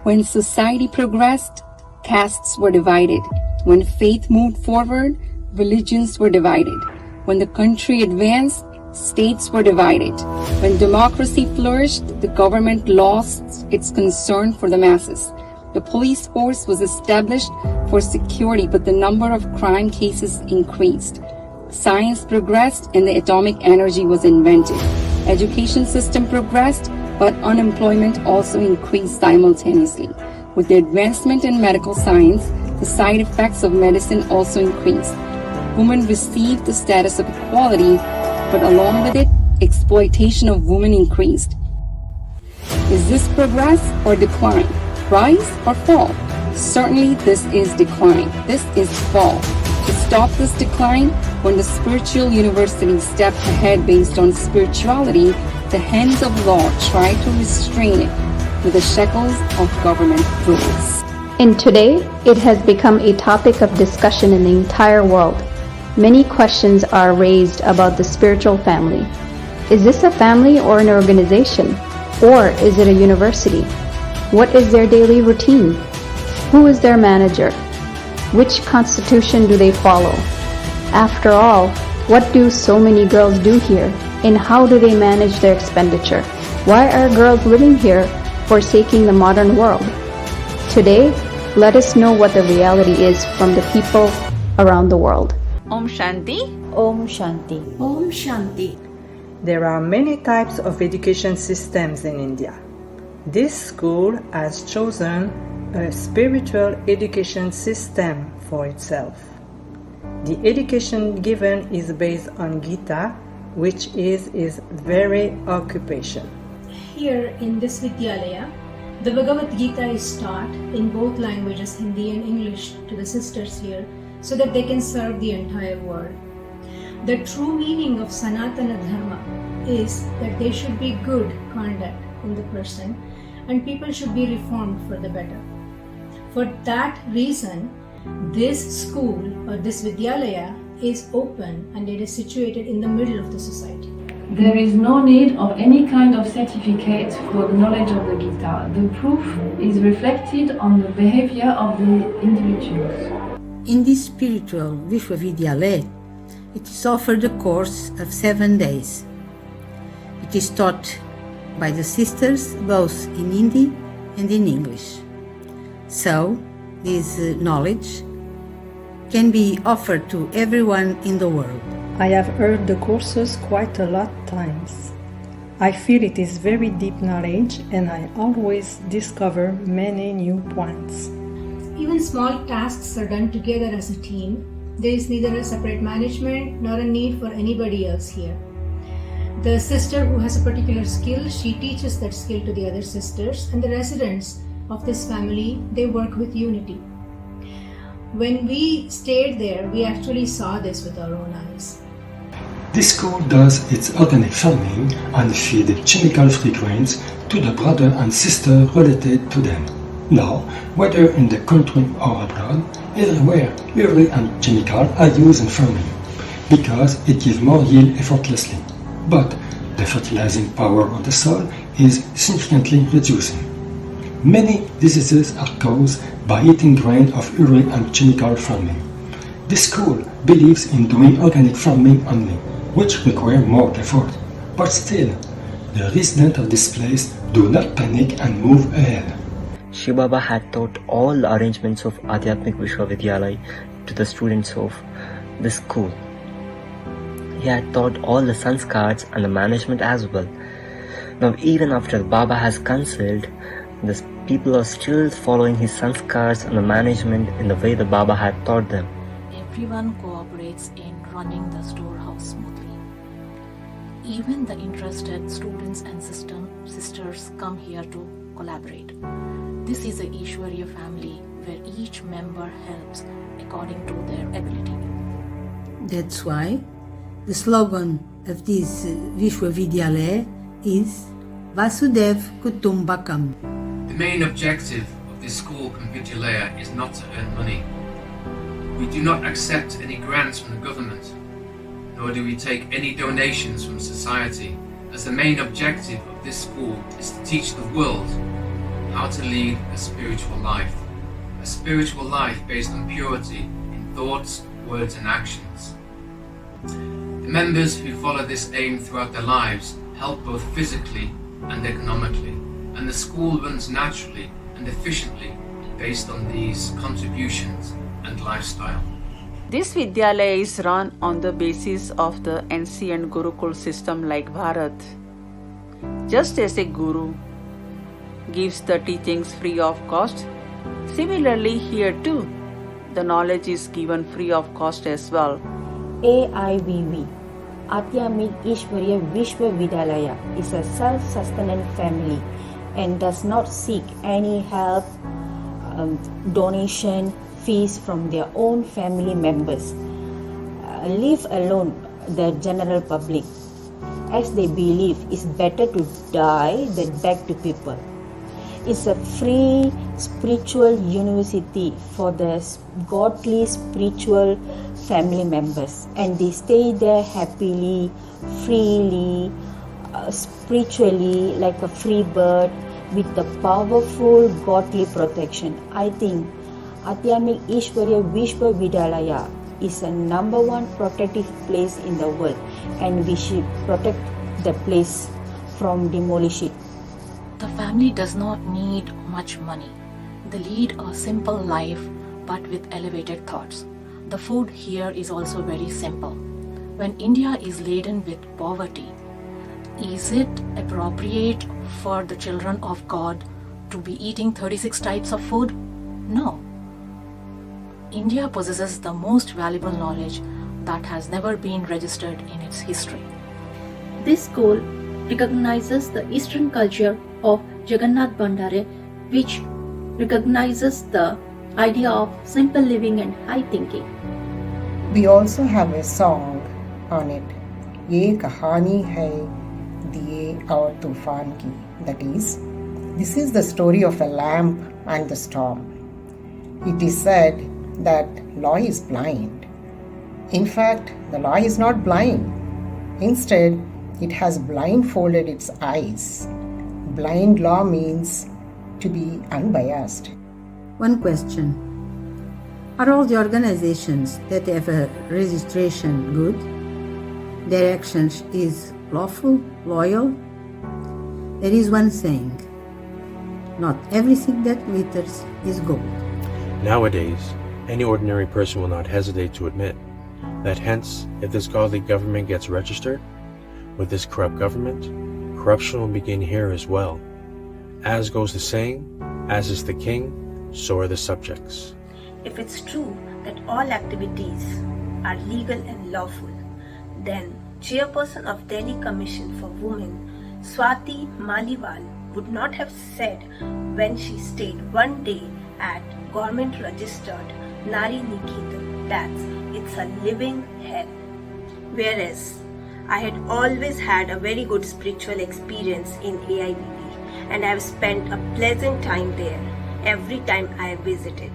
When society progressed, castes were divided. When faith moved forward, religions were divided. When the country advanced, states were divided. When democracy flourished, the government lost its concern for the masses. The police force was established for security, but the number of crime cases increased. Science progressed and the atomic energy was invented. Education system progressed, but unemployment also increased simultaneously. With the advancement in medical science, the side effects of medicine also increased. Women received the status of equality, but along with it, exploitation of women increased. Is this progress or decline? Rise or fall? Certainly this is decline. This is fall. To stop this decline, when the spiritual university stepped ahead based on spirituality, the hands of law tried to restrain it with the shackles of government rules. And today, it has become a topic of discussion in the entire world. Many questions are raised about the spiritual family. Is this a family or an organization? Or is it a university? What is their daily routine? Who is their manager? Which constitution do they follow? After all, what do so many girls do here? And how do they manage their expenditure? Why are girls living here, forsaking the modern world? Today, let us know what the reality is from the people around the world. Om Shanti. Om Shanti. Om Shanti. There are many types of education systems in India. This school has chosen a spiritual education system for itself. The education given is based on Gita, which is his very occupation. Here in this Vidyalaya, the Bhagavad Gita is taught in both languages, Hindi and English, to the sisters here so that they can serve the entire world. The true meaning of Sanatana Dharma is that there should be good conduct in the person and people should be reformed for the better. For that reason, this school or this Vidyalaya is open and it is situated in the middle of the society. There is no need of any kind of certificate for the knowledge of the Gita. The proof is reflected on the behavior of the individuals. In this spiritual Vishwavidyalaya, it is offered a course of 7 days. It is taught by the sisters both in Hindi and in English. So, this knowledge can be offered to everyone in the world. I have heard the courses quite a lot times. I feel it is very deep knowledge and I always discover many new points. Even small tasks are done together as a team. There is neither a separate management nor a need for anybody else here. The sister who has a particular skill, she teaches that skill to the other sisters, and the residents of this family, they work with unity. When we stayed there, we actually saw this with our own eyes. This school does its organic farming and feed chemical-free grains to the brother and sister related to them. Now, whether in the country or abroad, everywhere urea and chemical are used in farming because it gives more yield effortlessly. But the fertilizing power of the soil is significantly reducing. Many diseases are caused by eating grain of urea and chemical farming. This school believes in doing organic farming only, which requires more effort. But still, the residents of this place do not panic and move ahead. Shiv Baba had taught all the arrangements of Adhyatmik Vishwavidyalaya to the students of this school. He had taught all the sanskars and the management as well. Now even after Baba has cancelled, the people are still following his sanskars and the management in the way the Baba had taught them. Everyone cooperates in running the storehouse smoothly. Even the interested students and sisters come here to collaborate. This is a Ishwariya family where each member helps according to their ability. That's why the slogan of this Vishwavidyalaya is Vasudev Kutumbakam. The main objective of this school and Vidyalaya is not to earn money. We do not accept any grants from the government, nor do we take any donations from society, as the main objective of this school is to teach the world how to lead a spiritual life based on purity in thoughts, words and actions. The members who follow this aim throughout their lives help both physically and economically, and the school runs naturally and efficiently based on these contributions and lifestyle. This Vidyalaya is run on the basis of the ancient Gurukul system like Bharat. Just as a guru gives the teachings free of cost, similarly here too, the knowledge is given free of cost as well. AIVV, Atyamik Ishwariya Vishwa Vidyalaya, is a self-sustained family and does not seek any help, donation, fees from their own family members, leave alone the general public, as they believe it's better to die than beg to people. It's a free spiritual university for the godly spiritual family members, and they stay there happily, freely, spiritually, like a free bird with the powerful godly protection. I think Atyamik Ishwariya Vishwa Vidyalaya is a #1 protective place in the world, and we should protect the place from demolition. The family does not need much money. They lead a simple life but with elevated thoughts. The food here is also very simple. When India is laden with poverty, is it appropriate for the children of God to be eating 36 types of food? No. India possesses the most valuable knowledge that has never been registered in its history. This school recognizes the Eastern culture of Jagannath Bandhare, which recognizes the idea of simple living and high thinking. We also have a song on it, Ye Kahani Hai Diye Aur Tufan Ki. That is, this is the story of a lamp and the storm. It is said that law is blind. In fact, the law is not blind. Instead, it has blindfolded its eyes. Blind law means to be unbiased. One question. Are all the organizations that have a registration good? Their actions is lawful, loyal? There is one saying, not everything that glitters is gold. Nowadays, any ordinary person will not hesitate to admit that hence, if this godly government gets registered, with this corrupt government, corruption will begin here as well. As goes the saying, as is the king, so are the subjects. If it's true that all activities are legal and lawful, then Chairperson of Delhi Commission for Women, Swati Maliwal, would not have said when she stayed one day at government-registered Nari Niketan that it's a living hell. Whereas I had always had a very good spiritual experience in AIVV, and I've spent a pleasant time there every time I visited.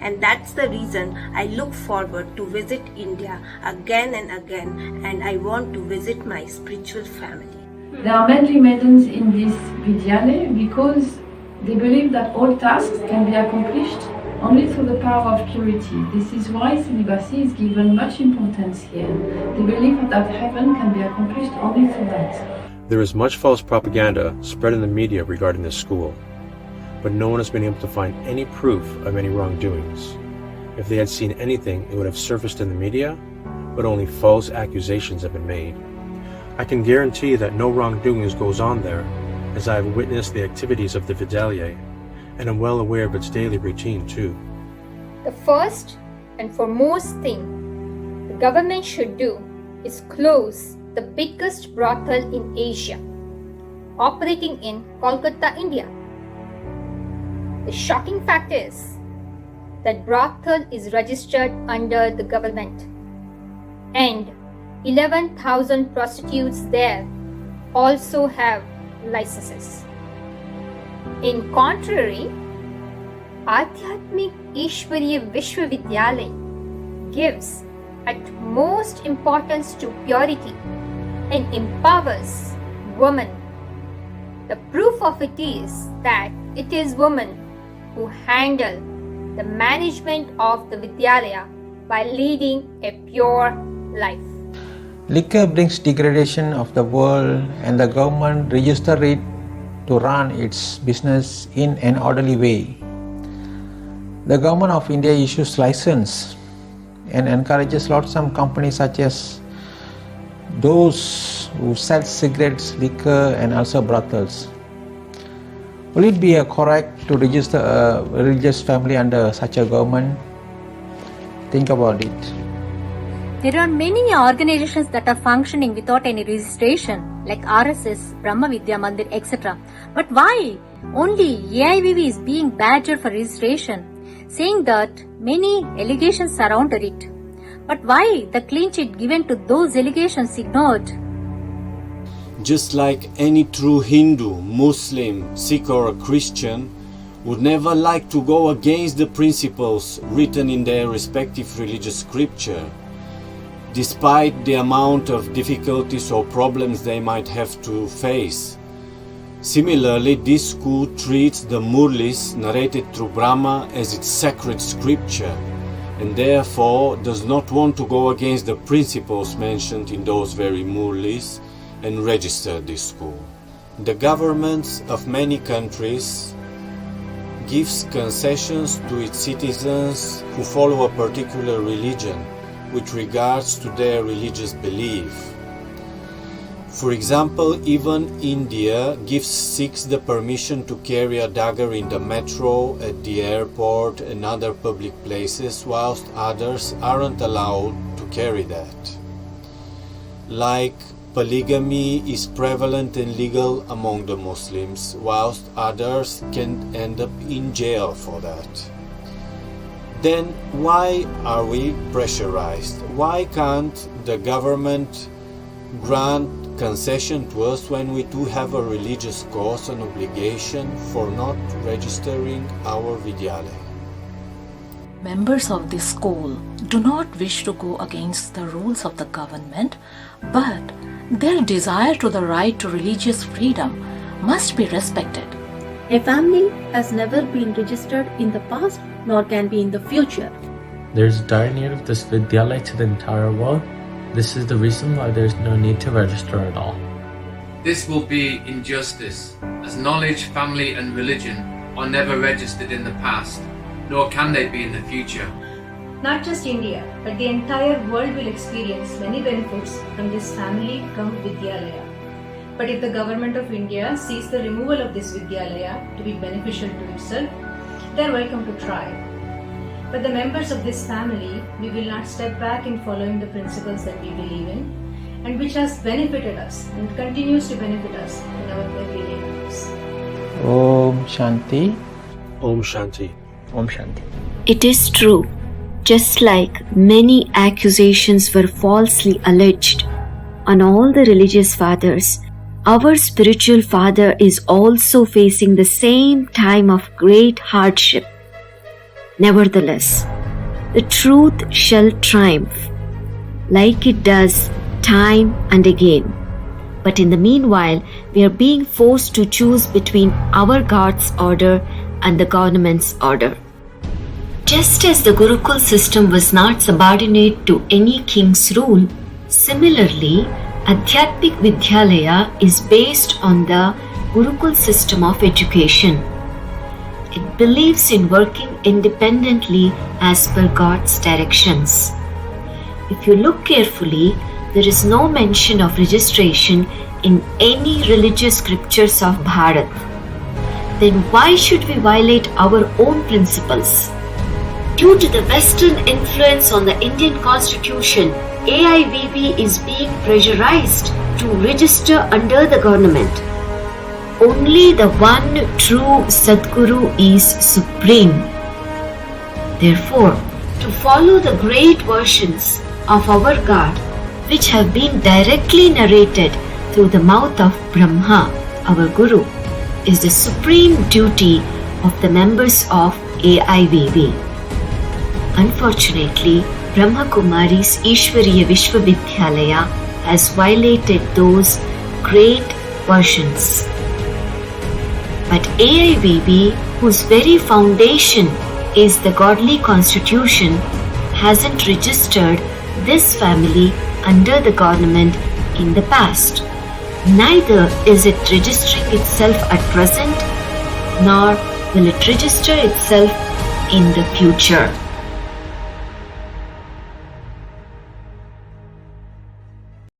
And that's the reason I look forward to visit India again and again, and I want to visit my spiritual family. There are many maidens in this Vidyalaya because they believe that all tasks can be accomplished only through the power of purity. This is why celibacy is given much importance here. They believe that heaven can be accomplished only through that. There is much false propaganda spread in the media regarding this school, but no one has been able to find any proof of any wrongdoings. If they had seen anything, it would have surfaced in the media, but only false accusations have been made. I can guarantee that no wrongdoings goes on there, as I have witnessed the activities of the Vidyalaya, and am well aware of its daily routine too. The first and foremost thing the government should do is close the biggest brothel in Asia, operating in Kolkata, India. The shocking fact is that brothel is registered under the government, and 11,000 prostitutes there also have licenses. In contrary, Adhyatmik Ishwariya Vishwa Vidyalaya gives utmost importance to purity and empowers women. The proof of it is that it is women who handle the management of the Vidyalaya by leading a pure life. Liquor brings degradation of the world, and the government register it to run its business in an orderly way. The government of India issues license and encourages lots of companies such as those who sell cigarettes, liquor and also brothels. Will it be correct to register a religious family under such a government? Think about it. There are many organizations that are functioning without any registration, like RSS, Brahma Vidya Mandir, etc. But why only AIVV is being badgered for registration, saying that many allegations surrounded it? But why the clean sheet given to those allegations ignored? Just like any true Hindu, Muslim, Sikh or a Christian would never like to go against the principles written in their respective religious scripture, despite the amount of difficulties or problems they might have to face. Similarly, this school treats the Murlis narrated through Brahma as its sacred scripture, and therefore does not want to go against the principles mentioned in those very Murlis and register this school. The governments of many countries gives concessions to its citizens who follow a particular religion with regards to their religious belief. For example, even India gives Sikhs the permission to carry a dagger in the metro, at the airport and other public places, whilst others aren't allowed to carry that. Like polygamy is prevalent and legal among the Muslims, whilst others can end up in jail for that. Then why are we pressurized? Why can't the government grant concession to us when we do have a religious cause and obligation for not registering our Vidyalaya? Members of this school do not wish to go against the rules of the government, but their desire to the right to religious freedom must be respected. A family has never been registered in the past nor can be in the future. There is dire need of this Vidyalaya to the entire world. This is the reason why there is no need to register at all. This will be injustice, as knowledge, family and religion are never registered in the past, nor can they be in the future. Not just India, but the entire world will experience many benefits from this family come Vidyalaya. But if the government of India sees the removal of this Vidyalaya to be beneficial to itself, they are welcome to try. But the members of this family, we will not step back in following the principles that we believe in and which has benefited us and continues to benefit us in our everyday lives. Om Shanti. Om Shanti. Om Shanti. It is true, just like many accusations were falsely alleged on all the religious fathers, our spiritual father is also facing the same time of great hardship. Nevertheless, the truth shall triumph, like it does time and again. But in the meanwhile, we are being forced to choose between our God's order and the government's order. Just as the Gurukul system was not subordinate to any king's rule, similarly, Adhyatmik Vidyalaya is based on the Gurukul system of education. It believes in working independently as per God's directions. If you look carefully, there is no mention of registration in any religious scriptures of Bharat. Then why should we violate our own principles? Due to the Western influence on the Indian Constitution, AIVV is being pressurized to register under the government. Only the one true Sadguru is supreme. Therefore, to follow the great versions of our God, which have been directly narrated through the mouth of Brahma, our Guru, is the supreme duty of the members of AIVV. Unfortunately, Brahma Kumari's Ishwariya Vishwavidyalaya has violated those great versions. But AIVV, whose very foundation is the godly constitution, hasn't registered this family under the government in the past. Neither is it registering itself at present, nor will it register itself in the future.